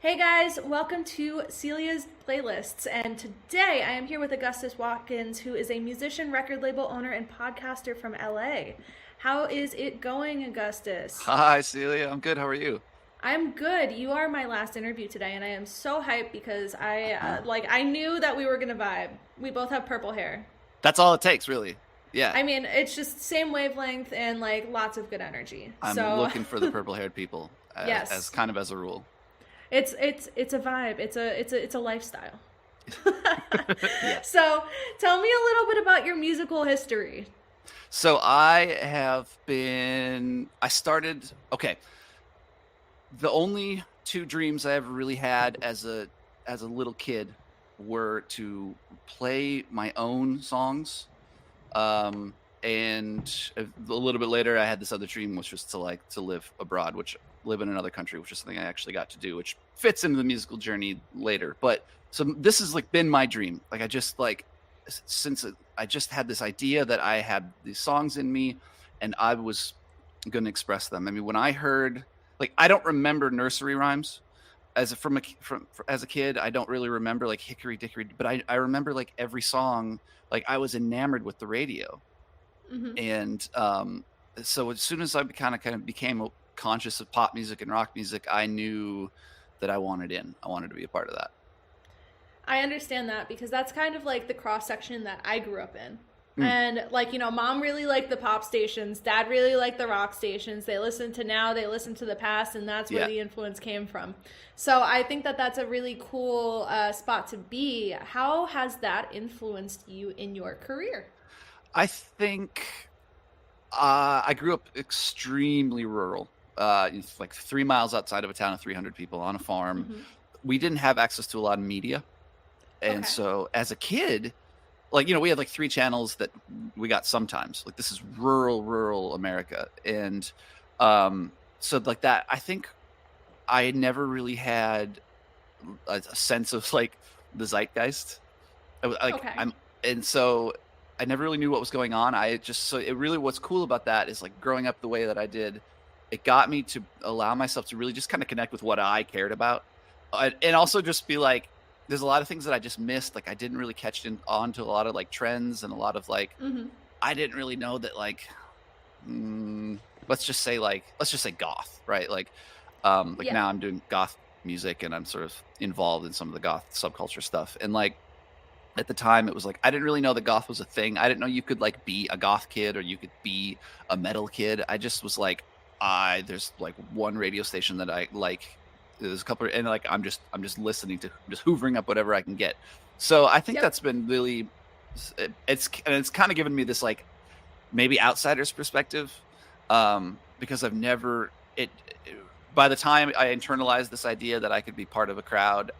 Hey guys, welcome to Celia's Playlists. And today I am here with Augustus Watkins, who is a musician, record label owner, and podcaster from LA. How is it going, Augustus? Hi, Celia. I'm good. How are you? I'm good. You are my last interview today, and I am so hyped because I Uh-huh. I knew that we were gonna vibe. We both have purple hair. That's all it takes, really. Yeah, I mean, it's just same wavelength and like lots of good energy. I'm So, looking for the purple-haired people as yes, kind of as a rule. it's a vibe. It's a lifestyle. Yeah. So, tell me a little bit about your musical history. So I started, okay. The only two dreams I ever really had as a little kid were to play my own songs. Um, and a little bit later, I had this other dream, which was to live abroad, which live in another country, which is something I actually got to do, which fits into the musical journey later. But so this has like been my dream. Like I just like since I just had this idea that I had these songs in me, and I was going to express them. I mean, when I heard like I don't remember nursery rhymes as a kid. I don't really remember like Hickory Dickory, but I remember like every song. Like I was enamored with the radio, Hmm. and so as soon as I kind of became conscious of pop music and rock music, I knew that I wanted to be a part of that. I understand that because that's kind of like the cross section that I grew up in. Mm, And like, mom really liked the pop stations, dad really liked the rock stations. They listen to now, they listen to the past, and that's where yeah, the influence came from. So I think that that's a really cool spot to be. How has that influenced you in your career? I think I grew up extremely rural. It's like 3 miles outside of a town of 300 people on a farm. Hmm. We didn't have access to a lot of media, and Okay. so as a kid, like we had like three channels that we got sometimes. Like this is rural America, and um, so like that. I think I never really had a sense of like the zeitgeist. Like Okay. I'm, and so I never really knew what was going on. I just so it really what's cool about that is like growing up the way that I did. It got me to allow myself to really just kind of connect with what I cared about, and also just be like, there's a lot of things that I just missed. Like I didn't really catch on to a lot of like trends and a lot of like Hmm. I didn't really know that like mm, let's just say goth, right? Like Yeah. now I'm doing goth music and I'm sort of involved in some of the goth subculture stuff. And like at the time it was like I didn't really know that goth was a thing. I didn't know you could like be a goth kid or you could be a metal kid. I just was like I there's like one radio station that I like. There's a couple and like I'm just listening to just hoovering up whatever I can get. So I think Yep. that's been really it's kind of given me this like maybe outsider's perspective, because I've never it. By the time I internalized this idea that I could be part of a crowd,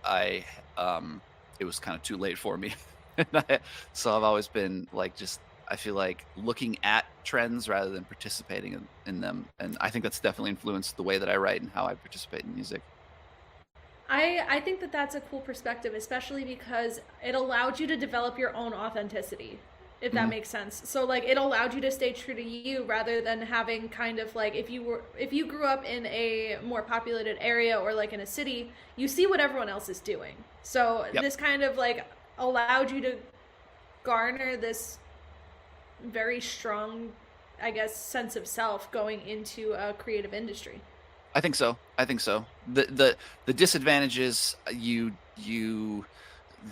it was kind of too late for me. And so I've always been like just I feel like looking at trends rather than participating in them, and I think that's definitely influenced the way that I write and how I participate in music. I think that that's a cool perspective, especially because it allowed you to develop your own authenticity, if that Hmm. makes sense. So like it allowed you to stay true to you rather than having kind of like if you grew up in a more populated area or like in a city, you see what everyone else is doing. So Yep. this kind of like allowed you to garner this very strong, I guess, sense of self going into a creative industry. I think so. I think so. The disadvantages you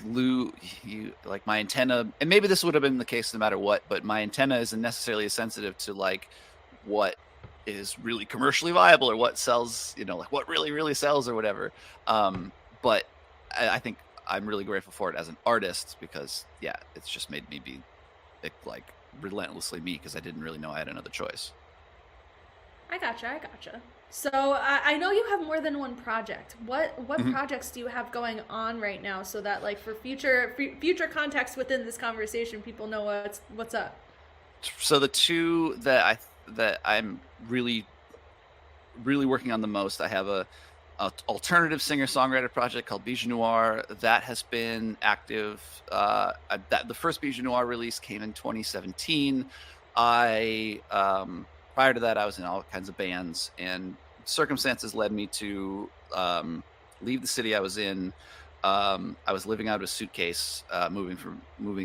lose you like my antenna, and maybe this would have been the case no matter what, but my antenna isn't necessarily as sensitive to like what is really commercially viable or what sells, like what really sells or whatever. Um, but I think I'm really grateful for it as an artist because yeah, it's just made me be like relentlessly me because I didn't really know I had another choice. I gotcha. I gotcha. So I know you have more than one project. What Mhm. projects do you have going on right now, so that like for future context within this conversation, people know what's up. So the two that I'm really working on the most, I have a alternative singer songwriter project called Bijou Noir that has been active. The first Bijou Noir release came in 2017. I Prior to that, I was in all kinds of bands, and circumstances led me to leave the city I was in. I was living out of a suitcase, moving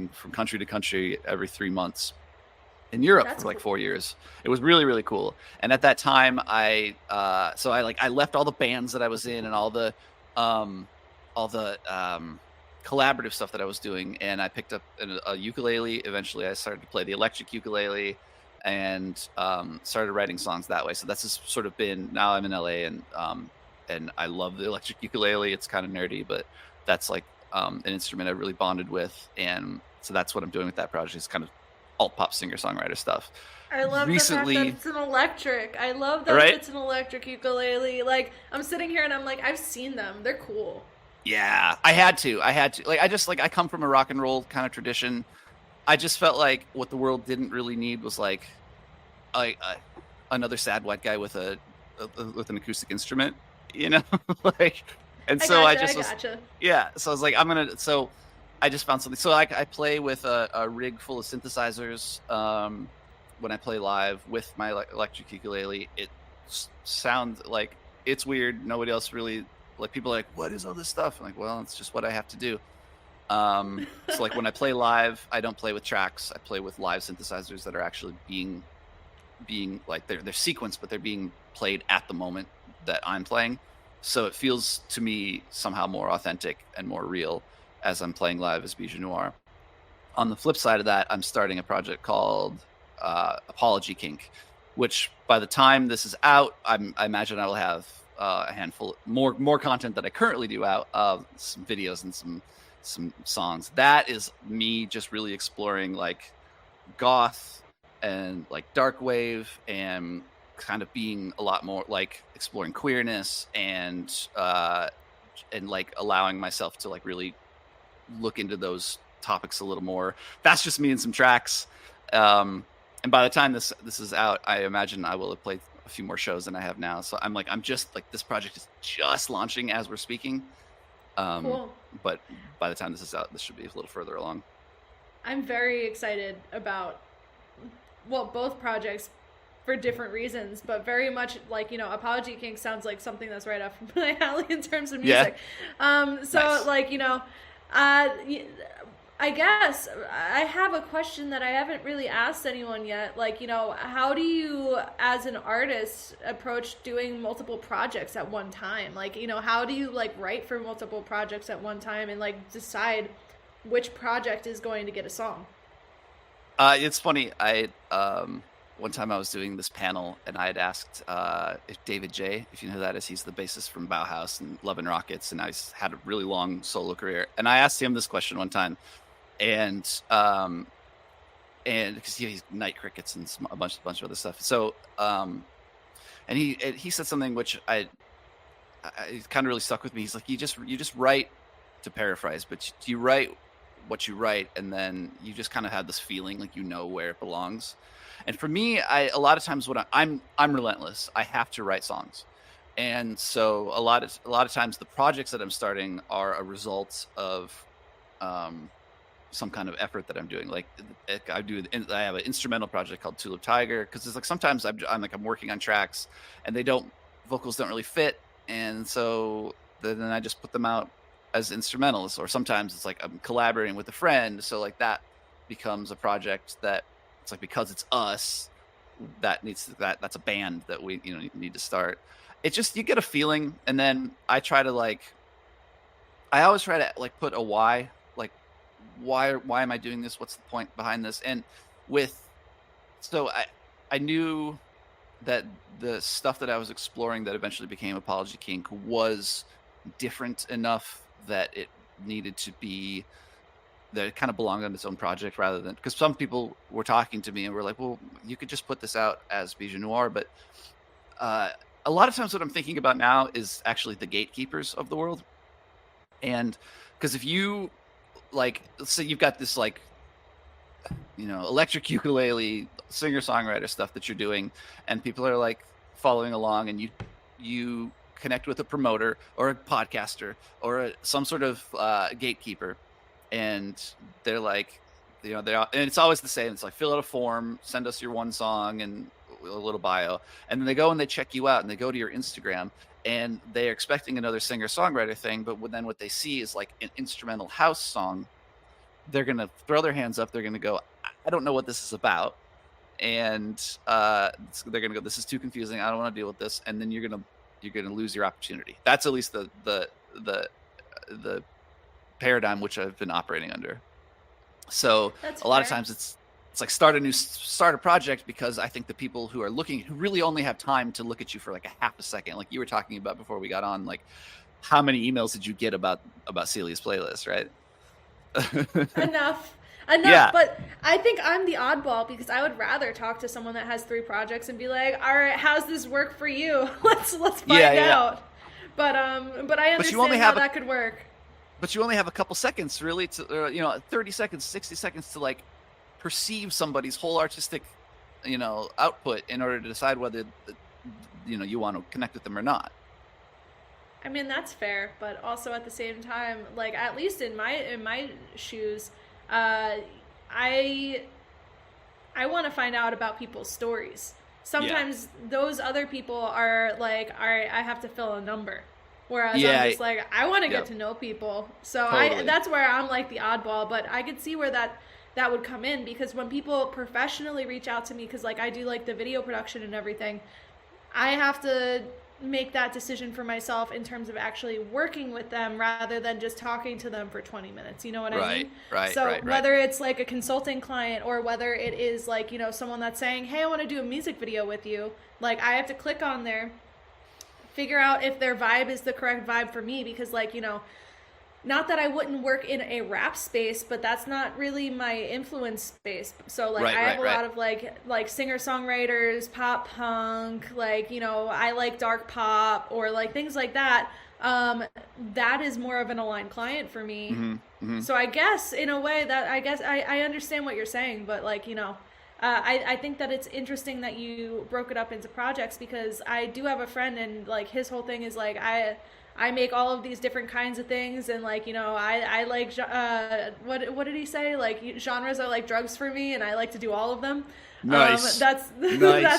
from country to country every 3 months in Europe That's for like cool. 4 years. It was really, really cool. And at that time, I left all the bands that I was in and um, all the collaborative stuff that I was doing, and I picked up a ukulele. Eventually, I started to play the electric ukulele, and started writing songs that way. So that's just sort of been. Now I'm in LA, and I love the electric ukulele. It's kind of nerdy, but that's like an instrument I really bonded with, and so that's what I'm doing with that project. It's kind of alt pop singer songwriter stuff. I love the fact that Recently, it's an electric. I love that right? it's an electric ukulele. Like, I'm sitting here and I'm like, I've seen them. They're cool. Yeah, I had to. Like, I come from a rock and roll kind of tradition. I just felt like what the world didn't really need was like a another sad white guy with with an acoustic instrument, you know, like. And I so I gotcha. I just was, gotcha. yeah. So I was like, So I just found something. So I play with a rig full of synthesizers. When I play live with my electric ukulele, it sounds like it's weird. Nobody else really, like, people are like, what is all this stuff? I'm like, well, it's just what I have to do. So like when I play live, I don't play with tracks. I play with live synthesizers that are actually being like they're sequenced, but they're being played at the moment that I'm playing. So it feels to me somehow more authentic and more real as I'm playing live as Bijou Noir. On the flip side of that, I'm starting a project called Apology Kink, which by the time this is out, I imagine I will have a handful more content that I currently do out, some videos and some songs. That is me just really exploring like goth and like dark wave, and kind of being a lot more like exploring queerness and like allowing myself to like really look into those topics a little more. That's just me and some tracks. And by the time this is out, I imagine I will have played a few more shows than I have now. So I'm just like, this project is just launching as we're speaking. Cool. But by the time this is out, this should be a little further along. I'm very excited about, well, both projects for different reasons, but very much like, Apology King sounds like something that's right up my alley in terms of music. So Nice. like, I guess I have a question that I haven't really asked anyone yet. Like, how do you, as an artist, approach doing multiple projects at one time? Like, how do you like write for multiple projects at one time and like decide which project is going to get a song? It's funny. One time I was doing this panel, and I had asked if David J, if you know who that is. He's the bassist from Bauhaus and Love and Rockets, and now he's had a really long solo career. And I asked him this question one time, and because he's Night Crickets and a bunch of other stuff. So and he said something which I kind of really stuck with me. He's like, you just write, to paraphrase, but you write what you write, and then you just kind of have this feeling like where it belongs. And for me, a lot of times when I'm relentless. I have to write songs, and so a lot of times the projects that I'm starting are a result of some kind of effort that I'm doing. Like I have an instrumental project called Tulip Tiger, because it's like sometimes I'm working on tracks and vocals don't really fit, and so then I just put them out as instrumentals. Or sometimes it's like I'm collaborating with a friend, so like that becomes a project that it's like, because it's us, that's a band that we need to start. It's just, you get a feeling, and then I always try to like put a why, like why am I doing this, what's the point behind this. And so I knew that the stuff that I was exploring that eventually became Apology Kink was different enough that it needed to be, that it kind of belonged on its own project, rather than, because some people were talking to me and were like, well, you could just put this out as Bijou Noir. But a lot of times what I'm thinking about now is actually the gatekeepers of the world. And because if you, like, let's say you've got this like, electric ukulele singer-songwriter stuff that you're doing, and people are like following along, and you connect with a promoter or a podcaster or some sort of gatekeeper, and they're like, and it's always the same. It's like, fill out a form, send us your one song, and a little bio, and then they go and they check you out, and they go to your Instagram, and they're expecting another singer-songwriter thing, but then what they see is like an instrumental house song. They're gonna throw their hands up. They're gonna go, I don't know what this is about, and they're gonna go, this is too confusing. I don't want to deal with this, and then you're gonna lose your opportunity. That's at least the paradigm which I've been operating under. So That's a lot of fair. times it's like start a project, because I think the people who are looking, who really only have time to look at you for like a half a second, like you were talking about before we got on, like how many emails did you get about Celia's playlist, right? Enough. Yeah. But I think I'm the oddball because I would rather talk to someone that has 3 projects and be like, all right, how's this work for you? let's find out. But I understand how that could work. But you only have a couple seconds, really, to 30 seconds, 60 seconds to like perceive somebody's whole artistic, output in order to decide whether, you want to connect with them or not. I mean, that's fair, but also at the same time, like at least in my shoes, I want to find out about people's stories. Sometimes those other people are like, all right, I have to fill a number. Whereas I'm just like, I want to get to know people. So totally. That's where I'm like the oddball, but I could see where that would come in, because when people professionally reach out to me, because like I do like the video production and everything, I have to make that decision for myself in terms of actually working with them rather than just talking to them for 20 minutes. You know what I mean? Right. So whether it's like a consulting client or whether it is like, someone that's saying, hey, I want to do a music video with you, like I have to click on there, figure out if their vibe is the correct vibe for me, because like, not that I wouldn't work in a rap space, but that's not really my influence space. So like I have a lot of like singer-songwriters, pop punk, like, I like dark pop or like things like that. That is more of an aligned client for me. Mm-hmm, mm-hmm. So I guess in a way that I understand what you're saying, but like, I think that it's interesting that you broke it up into projects, because I do have a friend and like his whole thing is like, I make all of these different kinds of things, and like, I like, what did he say? Like genres are like drugs for me, and I like to do all of them. Nice. That's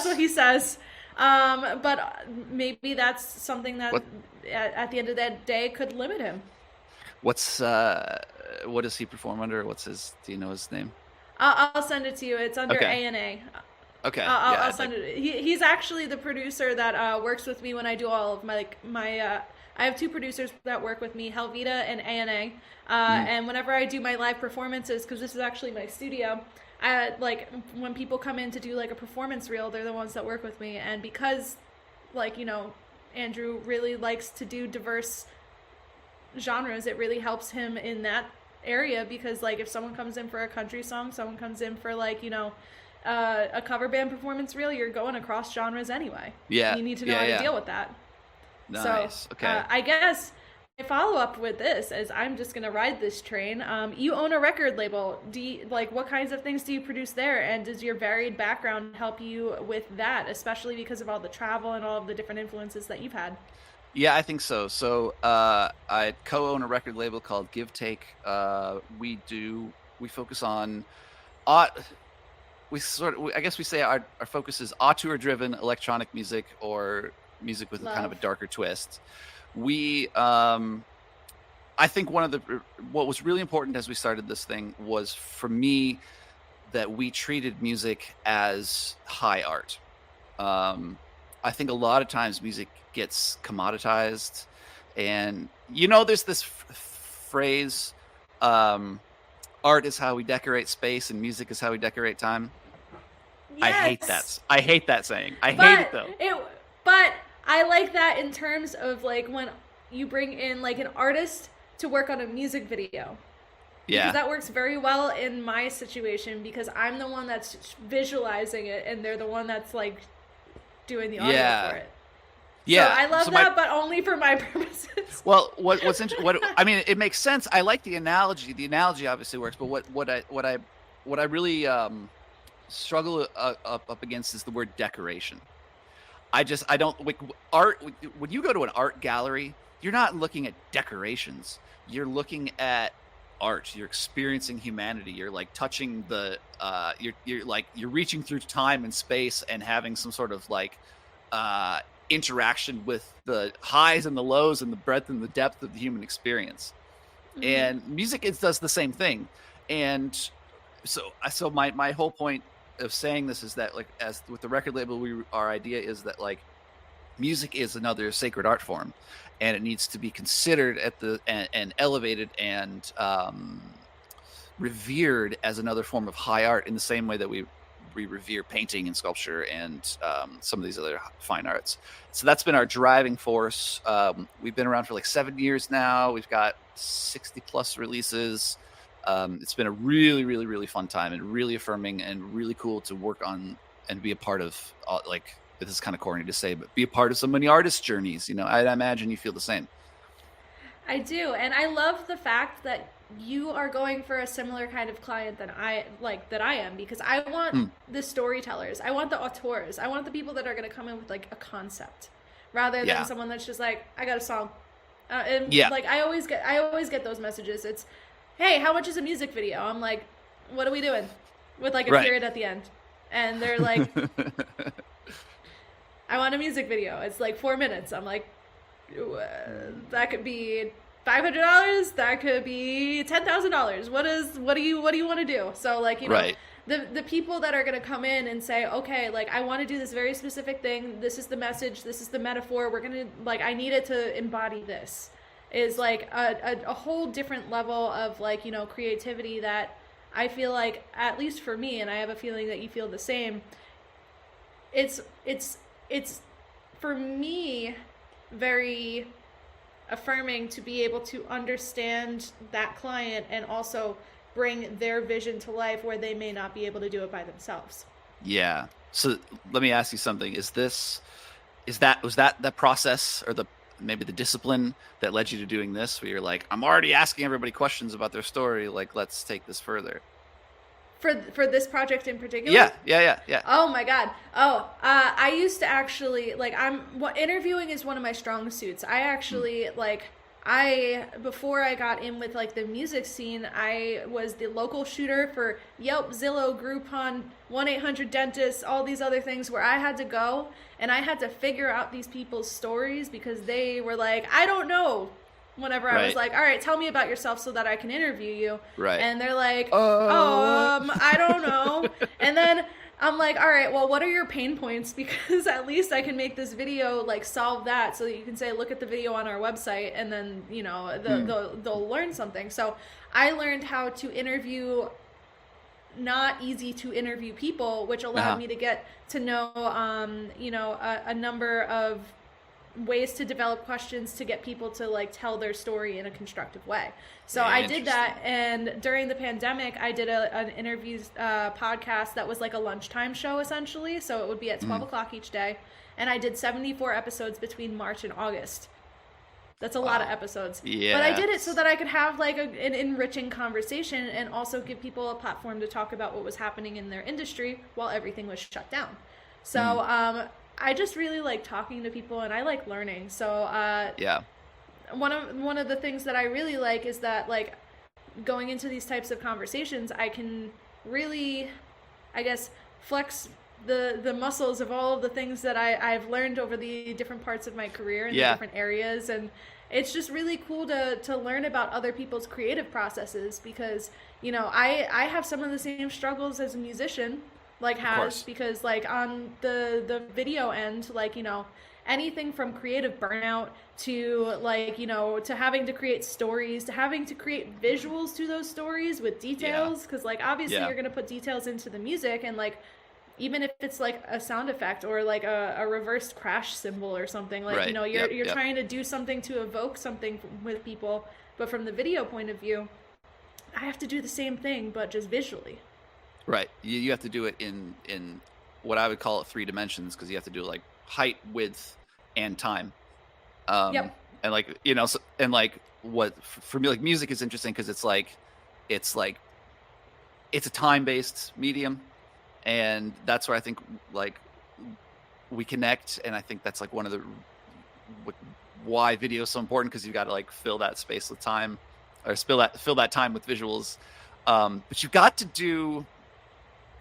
what he says. But maybe that's something that at the end of that day could limit him. What does he perform under? Do you know his name? I'll send it to you. It's under A&A. Okay. I'll send it. He's actually the producer that works with me when I do all of my I have 2 producers that work with me, Helvita and A&A. And whenever I do my live performances, because this is actually my studio, like when people come in to do like a performance reel, they're the ones that work with me. And because like, Andrew really likes to do diverse genres, it really helps him in that area, because like if someone comes in for a country song, someone comes in for like, a cover band performance reel, you're going across genres anyway. Yeah. You need to know how to deal with that. Nice. So, okay. I guess my follow-up with this is I'm just going to ride this train. You own a record label. What kinds of things do you produce there? And does your varied background help you with that, especially because of all the travel and all of the different influences that you've had? Yeah, I think so. So I co-own a record label called Give Take. We focus on I guess we say our focus is auteur-driven electronic music, or music with kind of a darker twist. We I think what was really important as we started this thing was, for me, that we treated music as high art. I think a lot of times music gets commoditized, and there's this phrase, art is how we decorate space and music is how we decorate time. Yes. I hate that saying. I hate it though. But I like that in terms of like when you bring in like an artist to work on a music video. Yeah. Because that works very well in my situation, because I'm the one that's visualizing it and they're the one that's like doing the audio for it. Yeah, so I love that, but only for my purposes. Well, what's interesting? I mean, it makes sense. I like the analogy. The analogy obviously works, but what I really struggle up against is the word decoration. I don't like art. When you go to an art gallery, you're not looking at decorations. You're looking at art. You're experiencing humanity. You're like touching the you're reaching through time and space and having some sort of like interaction with the highs and the lows and the breadth and the depth of the human experience. And music does the same thing. And so my whole point of saying this is that, like, as with the record label, our idea is that like music is another sacred art form, and it needs to be considered and elevated and revered as another form of high art, in the same way that we revere painting and sculpture and some of these other fine arts. So that's been our driving force. We've been around for like 7 years now. We've got 60 plus releases. It's been a really, really, really fun time, and really affirming and really cool to work on and be a part of. Like, this is kind of corny to say, but be a part of so many artists' journeys. You know, I imagine you feel the same. I do, and I love the fact that you are going for a similar kind of client that I am, because I want the storytellers, I want the auteurs, I want the people that are going to come in with like a concept, rather than someone that's just like, I got a song, and like I always get those messages. It's, hey, how much is a music video? I'm like, what are we doing? With like a period at the end, and they're like, I want a music video. It's like 4 minutes. I'm like, that could be $500. That could be $10,000. What do you want to do? So like, you know, the people that are going to come in and say, okay, like I want to do this very specific thing. This is the message. This is the metaphor. We're going to, like, I need it to embody this, is like a whole different level of, like, you know, creativity that I feel like, at least for me, and I have a feeling that you feel the same, it's for me very affirming to be able to understand that client and also bring their vision to life where they may not be able to do it by themselves. Yeah. So let me ask you something. Was that the process, or maybe the discipline that led you to doing this, where you're like, I'm already asking everybody questions about their story, like, let's take this further? For this project in particular? Yeah. Oh my God. I used to actually, like, interviewing is one of my strong suits. I actually, before I got in with, like, the music scene, I was the local shooter for Yelp, Zillow, Groupon, 1-800-DENTIST, all these other things, where I had to go and I had to figure out these people's stories, because they were like, I don't know. Whenever I was like, all right, tell me about yourself so that I can interview you. Right. And they're like, I don't know. And then I'm like, all right, well, what are your pain points? Because at least I can make this video, like, solve that, so that you can say, look at the video on our website, and then, you know, they'll learn something. So I learned how to interview not easy to interview people, which allowed me to get to know, a number of ways to develop questions to get people to, like, tell their story in a constructive way. So I did that, and during the pandemic I did an interview podcast that was like a lunchtime show, essentially. So it would be at 12 o'clock each day, and I did 74 episodes between March and August. That's a lot of episodes. But I did it so that I could have, like, an enriching conversation, and also give people a platform to talk about what was happening in their industry while everything was shut down. So I just really like talking to people, and I like learning. So one of the things that I really like is that, like, going into these types of conversations, I can really, I guess, flex the muscles of all of the things that I've learned over the different parts of my career in the different areas. And it's just really cool to learn about other people's creative processes, because, you know, I have some of the same struggles as a musician, like, has, because, like, on the video end, like, you know, anything from creative burnout to, like, you know, to having to create stories, to having to create visuals to those stories with details, because, like, obviously you're going to put details into the music, and, like, even if it's like a sound effect or like a reversed crash symbol or something, like, you know, you're trying to do something to evoke something with people, but from the video point of view, I have to do the same thing, but just visually. Right. You have to do it in what I would call it 3 dimensions, because you have to do, like, height, width, and time. And, like, you know, and, like, what for me, like, music is interesting because it's a time-based medium, and that's where I think, like, we connect. And I think that's, like, one of the why video is so important, because you got to, like, fill that space with time. or fill that time with visuals. But you've got to do,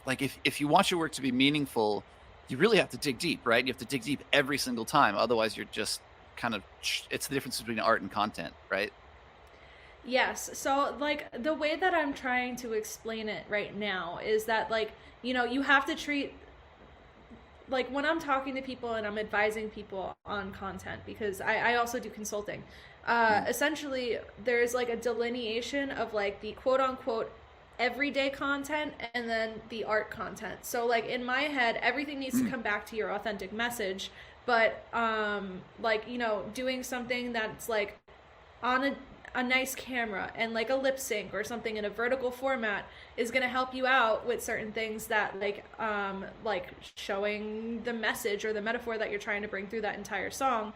like, if you want your work to be meaningful, you really have to dig deep, right? You have to dig deep every single time. Otherwise, you're just kind of, it's the difference between art and content, right? Yes. So, like, the way that I'm trying to explain it right now is that, like, you have to treat, like, when I'm talking to people and I'm advising people on content, because I also do consulting, essentially, there's, like, a delineation of, like, the quote unquote everyday content and then the art content. So, like, in my head, everything needs to come back to your authentic message, but, like, doing something that's, like, on a nice camera and like a lip sync or something in a vertical format is going to help you out with certain things that like showing the message or the metaphor that you're trying to bring through that entire song.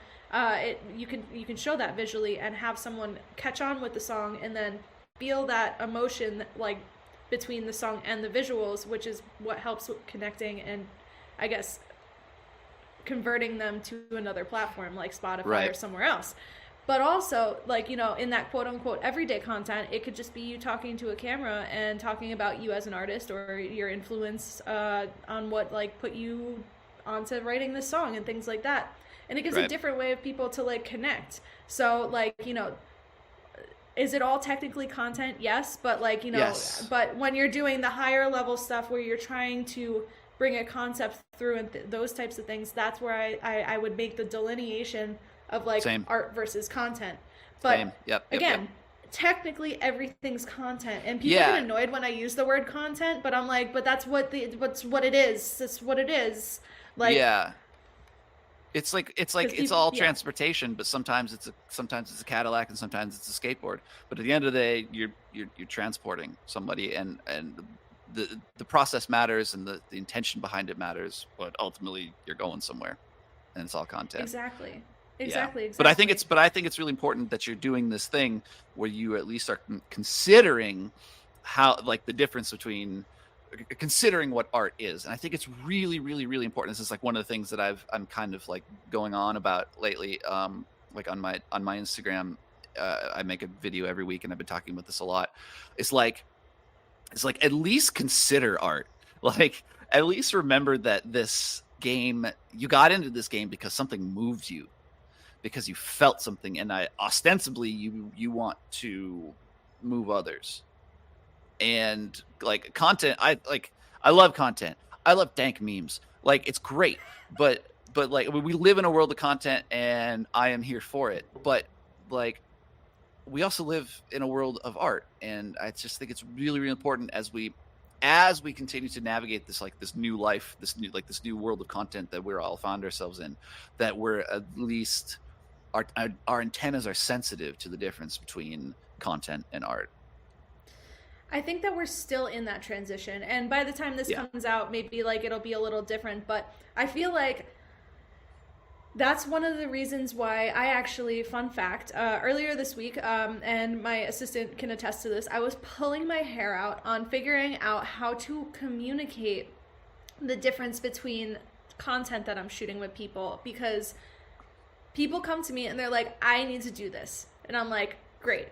You can show that visually and have someone catch on with the song and then feel that emotion, like, between the song and the visuals, which is what helps with connecting and, I guess, converting them to another platform like Spotify or somewhere else. But also, like, in that quote unquote everyday content, it could just be you talking to a camera and talking about you as an artist or your influence on what, like, put you onto writing this song and things like that. And it gives a different way of people to, like, connect. So, like, is it all technically content? Yes. But, like, Yes. but when you're doing the higher level stuff where you're trying to bring a concept through and those types of things, that's where I would make the delineation of, like, art versus content. But again, technically everything's content, and people get annoyed when I use the word content, but I'm like, but that's what it is. That's what it is. Like, it's like it's all transportation, but sometimes it's a Cadillac and sometimes it's a skateboard. But at the end of the day, you're transporting somebody, and the process matters and the intention behind it matters, but ultimately you're going somewhere, and it's all content. Exactly. But I think it's really important that you're doing this thing where you at least are considering how, like, the difference between considering what art is. And I think it's really, really, really important. This is, like, one of the things that I'm kind of, like, going on about lately. Like, on my Instagram, I make a video every week, and I've been talking about this a lot. It's like at least consider art. Like, at least remember that this game, you got into this game because something moved you, because you felt something, and ostensibly you want to move others. And, like, content, I love content. I love dank memes. Like, it's great, but like, we live in a world of content, and I am here for it. But, like, we also live in a world of art, and I just think it's really, really important as we continue to navigate this, like, this new life, this new world of content that we're all found ourselves in, that we're at least our antennas are sensitive to the difference between content and art. I think that we're still in that transition, and by the time this comes out, maybe, like, it'll be a little different, but I feel like that's one of the reasons why I actually, fun fact, earlier this week, and my assistant can attest to this, I was pulling my hair out on figuring out how to communicate the difference between content that I'm shooting with people, because people come to me and they're like, I need to do this. And I'm like, great.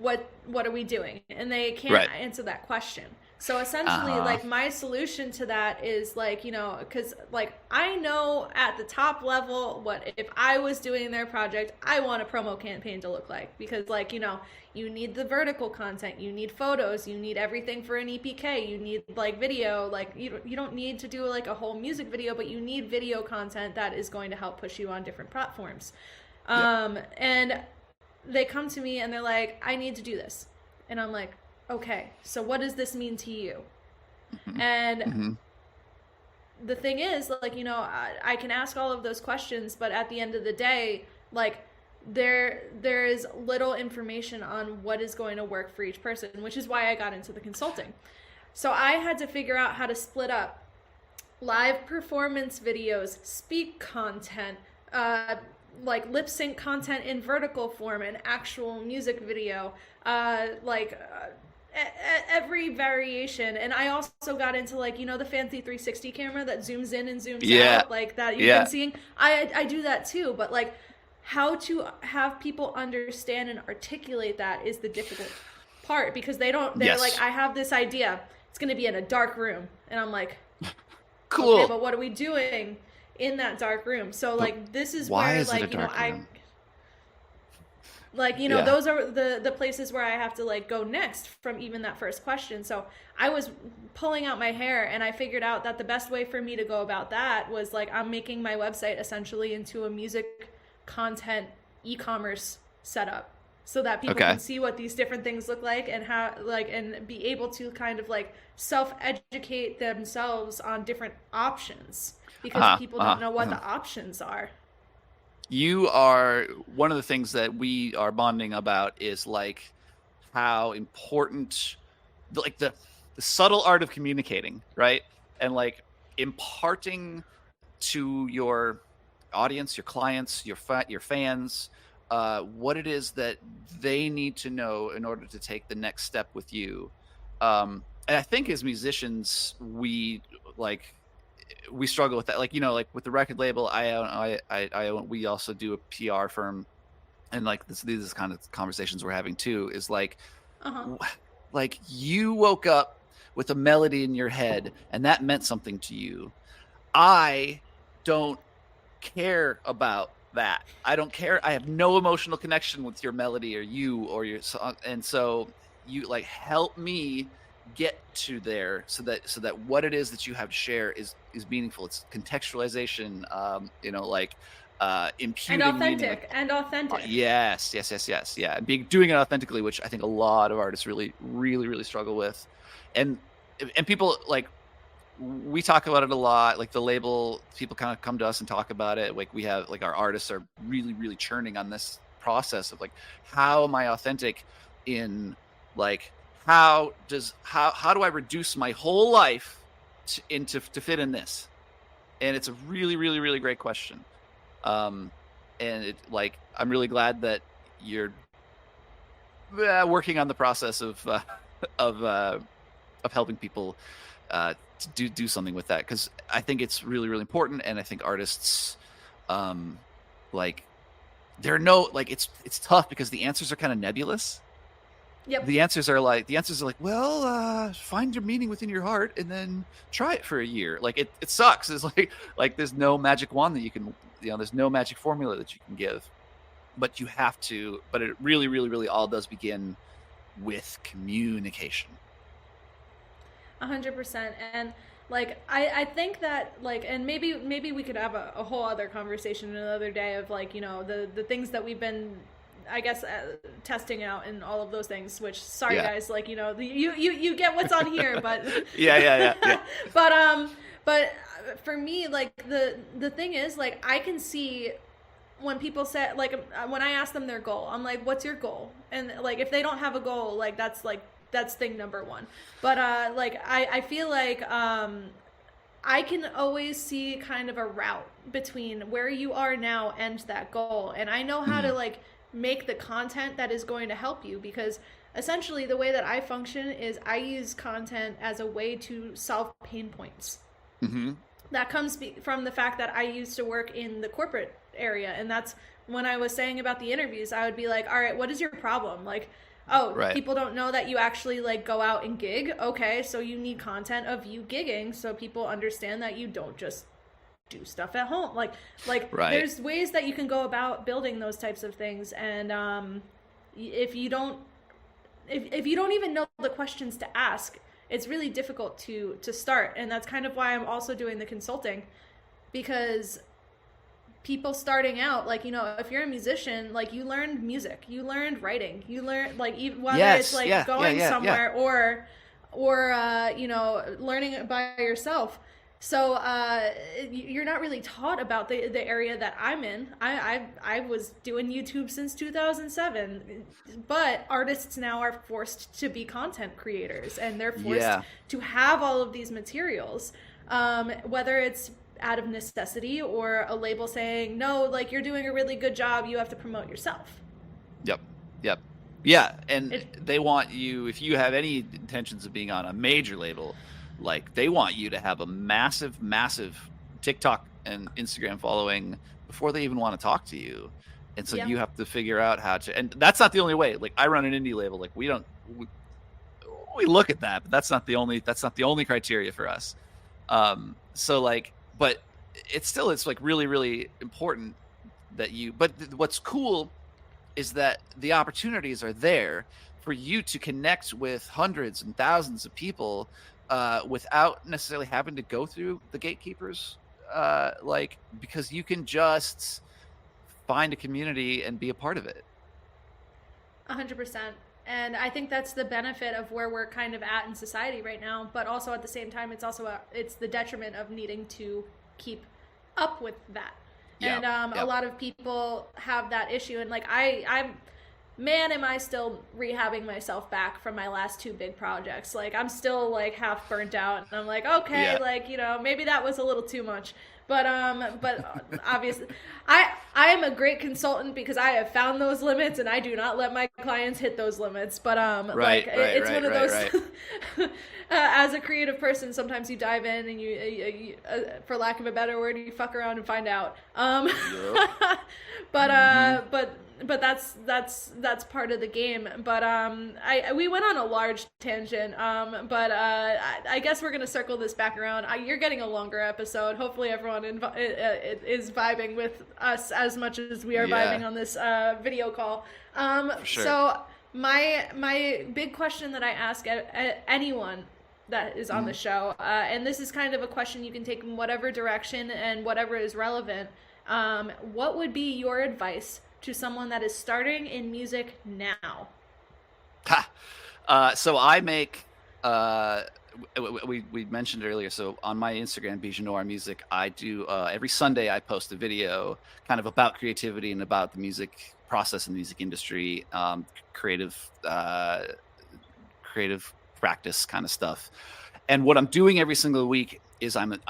What are we doing? And they can't answer that question. So essentially, like, my solution to that is, like, because, like, I know at the top level what, if I was doing their project, I want a promo campaign to look like, because, like, you need the vertical content, you need photos, you need everything for an EPK, you need, like, video, like, you don't need to do, like, a whole music video, but you need video content that is going to help push you on different platforms. And they come to me and they're like, I need to do this. And I'm like, okay, so what does this mean to you? And the thing is, like, I can ask all of those questions, but at the end of the day, like, there is little information on what is going to work for each person, which is why I got into the consulting. So I had to figure out how to split up live performance videos, speak content, like lip sync content in vertical form, an actual music video, every variation. And I also got into, like, the fancy 360 camera that zooms in and zooms out, like, that you've been seeing. I do that too, but, like, how to have people understand and articulate that is the difficult part, because they're like, Yes. I have this idea, it's going to be in a dark room, and I'm like, okay, Cool. but what are we doing in that dark room? So But like, this is why where, is it a like, dark room? like, Yeah. those are the places where I have to like go next from even that first question. So I was pulling out my hair, and I figured out that the best way for me to go about that was like, I'm making my website essentially into a music content e-commerce setup, so that people Okay. can see what these different things look like, and how, like, and be able to kind of like self-educate themselves on different options, because people don't know what the options are. You are one of the things that we are bonding about is like how important the subtle art of communicating, right? And like imparting to your audience, your clients, your fans, what it is that they need to know in order to take the next step with you. And I think as musicians, we struggle with that. Like, like with the record label, we also do a PR firm, and like these kind of conversations we're having too is like, Uh-huh. like you woke up with a melody in your head and that meant something to you. I don't care about that. I don't care. I have no emotional connection with your melody or you or your song. And so you like help me get to there so that what it is that you have to share is meaningful. It's contextualization, like And imputing meaning. Like, authentic, and authentic. yes. Yeah. And doing it authentically, which I think a lot of artists really, really, really struggle with. And people like, we talk about it a lot. Like the label, people kind of come to us and talk about it. Like we have, like, our artists are really, really churning on this process of like, how am I authentic in like, how do I reduce my whole life to fit in this? And it's a really, really, really great question. And it, like, I'm really glad that you're working on the process of helping people to do something with that, because I think it's really, really important. And I think artists, like, it's tough because the answers are kind of nebulous. Yep. The answers are like, well, find your meaning within your heart and then try it for a year. Like it sucks. It's like there's no magic wand that you can, there's no magic formula that you can give, but you have to. But it really, really, really all does begin with communication. 100%. And like, I think that, like, and maybe we could have a whole other conversation another day of like, the things that we've been, I guess, testing out and all of those things, which, sorry guys, like, you get what's on here, but yeah. but for me, like, the thing is, like, I can see when people say, like, when I ask them their goal, I'm like, what's your goal? And like, if they don't have a goal, like, that's thing number one. But like, I feel like I can always see kind of a route between where you are now and that goal, and I know how to like make the content that is going to help you, because essentially the way that I function is I use content as a way to solve pain points. That comes from the fact that I used to work in the corporate area, and that's when I was saying about the interviews, I would be like, all right, what is your problem? Like, oh, right. People don't know that you actually like go out and gig. Okay, so you need content of you gigging so people understand that you don't just do stuff at home. Like right. There's ways that you can go about building those types of things, and if you don't even know the questions to ask, it's really difficult to start. And that's kind of why I'm also doing the consulting, because people starting out, like, if you're a musician, like, you learned music, you learned writing, you learn, like, even whether it's like going somewhere or learning by yourself. So you're not really taught about the area that I'm in. I was doing YouTube since 2007, but artists now are forced to be content creators, and they're forced to have all of these materials, whether it's out of necessity or a label saying, no, like, you're doing a really good job, you have to promote yourself. Yep. Yeah, and they want you, if you have any intentions of being on a major label, like, they want you to have a massive TikTok and Instagram following before they even want to talk to you. And so Yeah. you have to figure out how to, and that's not the only way. Like I run an indie label. Like we look at that, but that's not the only criteria for us. So like, but it's like really, really important that but what's cool is that the opportunities are there for you to connect with hundreds and thousands of people without necessarily having to go through the gatekeepers, like, because you can just find a community and be a part of it. 100%. And I think that's the benefit of where we're kind of at in society right now. But also at the same time, it's the detriment of needing to keep up with that. Yeah, And a lot of people have that issue. And like I'm man, am I still rehabbing myself back from my last two big projects. Like I'm still like half burnt out, and I'm like, okay, Yeah. like, maybe that was a little too much. But obviously, I am a great consultant because I have found those limits, and I do not let my clients hit those limits. But it's one of those. As a creative person, sometimes you dive in and you for lack of a better word, you fuck around and find out. Yep. But that's part of the game. But we went on a large tangent. But I guess we're gonna circle this back around. You're getting a longer episode. Hopefully, everyone is vibing with us as much as we are vibing on this video call. For sure. So my big question that I ask anyone that is on the show, and this is kind of a question you can take in whatever direction and whatever is relevant. What would be your advice to someone that is starting in music now? So I make, we mentioned earlier, so on my Instagram, Bijou Noir Music, I do, every Sunday I post a video kind of about creativity and about the music process in the music industry, creative practice kind of stuff. And what I'm doing every single week is I'm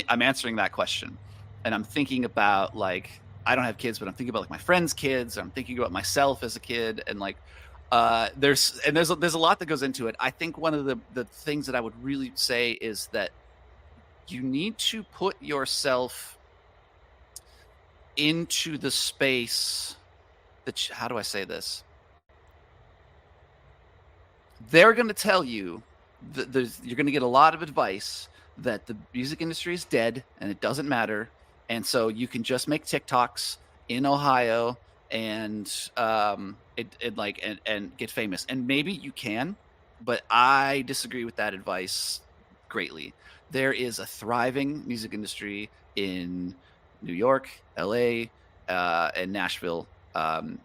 answering that question, and I'm thinking about, like, I don't have kids, but I'm thinking about like my friends' kids. I'm thinking about myself as a kid, and like there's a lot that goes into it. I think one of the things that I would really say is that you need to put yourself into the space that how do I say this? They're going to tell you you're going to get a lot of advice that the music industry is dead and it doesn't matter. And so you can just make TikToks in Ohio and and get famous. And maybe you can, but I disagree with that advice greatly. There is a thriving music industry in New York, LA, and Nashville, London,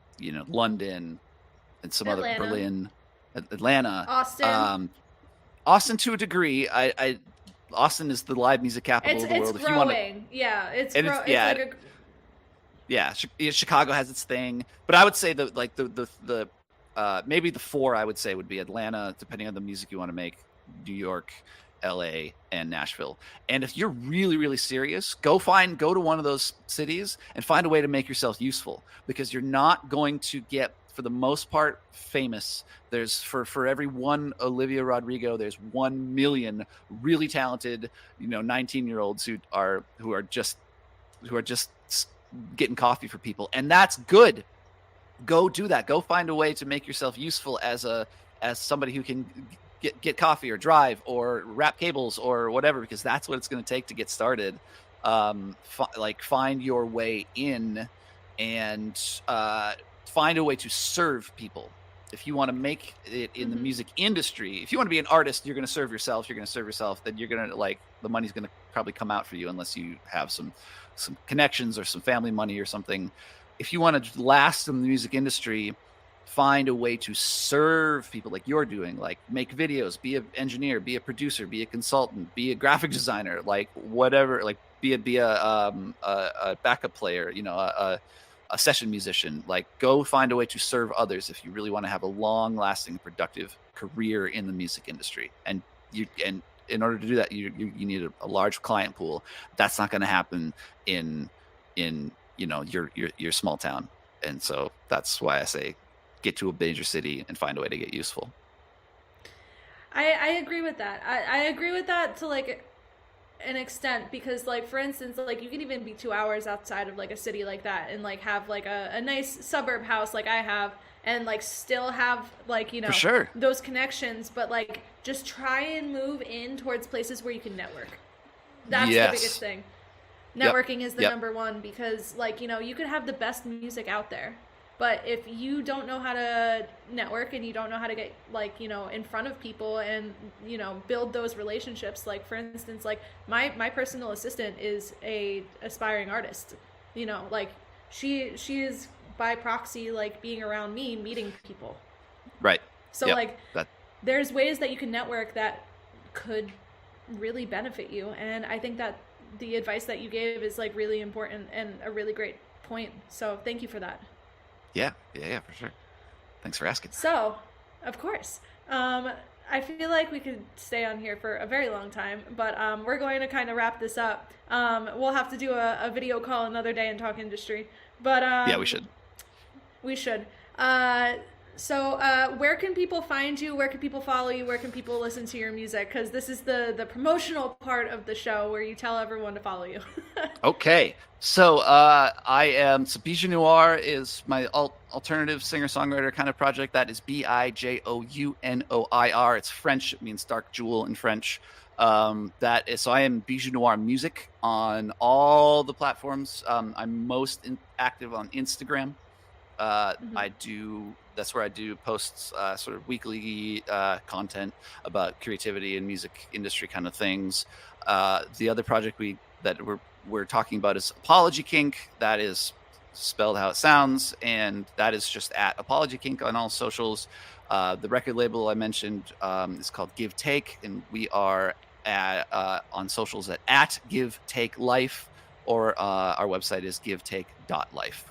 and some Atlanta. other Berlin, Atlanta, Austin. Austin to a degree. Austin is the live music capital of the world. It's growing. It's growing. Chicago has its thing, but I would say the maybe the four I would say would be Atlanta, depending on the music you want to make, New York, LA, and Nashville. And if you're really, really serious, go to one of those cities and find a way to make yourself useful, because you're not going to get, for the most part, famous. There's for every one Olivia Rodrigo, there's 1 million really talented, 19-year-olds who are just getting coffee for people, and that's good. Go do that. Go find a way to make yourself useful as somebody who can get coffee or drive or wrap cables or whatever, because that's what it's going to take to get started. Find your way in, and find a way to serve people. If you want to make it in the music industry, if you want to be an artist, you're going to serve yourself. Then you're going to, the money's going to probably come out for you, unless you have some connections or some family money or something. If you want to last in the music industry, find a way to serve people like you're doing, like make videos, be an engineer, be a producer, be a consultant, be a graphic designer, like whatever, like be a backup player, a session musician. Like, go find a way to serve others if you really want to have a long-lasting, productive career in the music industry. And in order to do that, you need a large client pool. That's not going to happen in your small town. And so that's why I say get to a major city and find a way to get useful. I agree with that. I agree with that to an extent, because like for instance, like you can even be 2 hours outside of like a city like that and like have like a nice suburb house like I have, and like still have like, you know, For sure. those connections, but like just try and move in towards places where you can network. That's Yes. the biggest thing. Yep. Networking is the Yep. number one, because like, you know, you could have the best music out there, but if you don't know how to network and you don't know how to get like, you know, in front of people and, you know, build those relationships, like for instance, like my personal assistant is a aspiring artist, you know, like she is by proxy like being around me, meeting people. Right. So Yep. like there's ways that you can network that could really benefit you, and I think that the advice that you gave is like really important and a really great point. So thank you for that. Yeah, for sure. Thanks for asking. So, of course, I feel like we could stay on here for a very long time, but we're going to kind of wrap this up. We'll have to do a video call another day and talk industry, but Yeah, we should. We should. So where can people find you? Where can people follow you? Where can people listen to your music? Because this is the promotional part of the show where you tell everyone to follow you. Okay. So so Bijou Noir is my alternative singer-songwriter kind of project. That is Bijounnoir. It's French. It means dark jewel in French. So I am Bijou Noir Music on all the platforms. I'm most active on Instagram. That's where I do posts, sort of weekly content about creativity and music industry kind of things. The other project we're talking about is Apology Kink. That is spelled how it sounds, and that is just at Apology Kink on all socials. The record label I mentioned is called Give Take, and we are on socials at Give Take Life, or our website is givetake.life.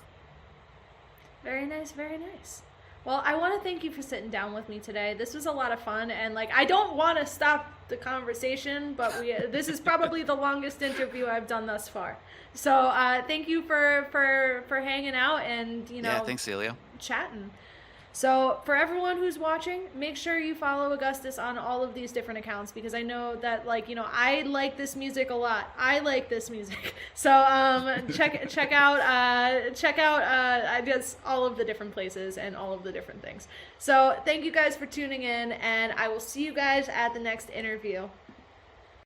Very nice, very nice. Well, I want to thank you for sitting down with me today. This was a lot of fun, and like I don't want to stop the conversation, but this is probably the longest interview I've done thus far. So thank you for hanging out and, you know, Yeah, thanks, Celia. Chatting. So for everyone who's watching, make sure you follow Augustus on all of these different accounts, because I know that, like, you know, I like this music a lot. I like this music. So check out I guess all of the different places and all of the different things. So thank you guys for tuning in, and I will see you guys at the next interview.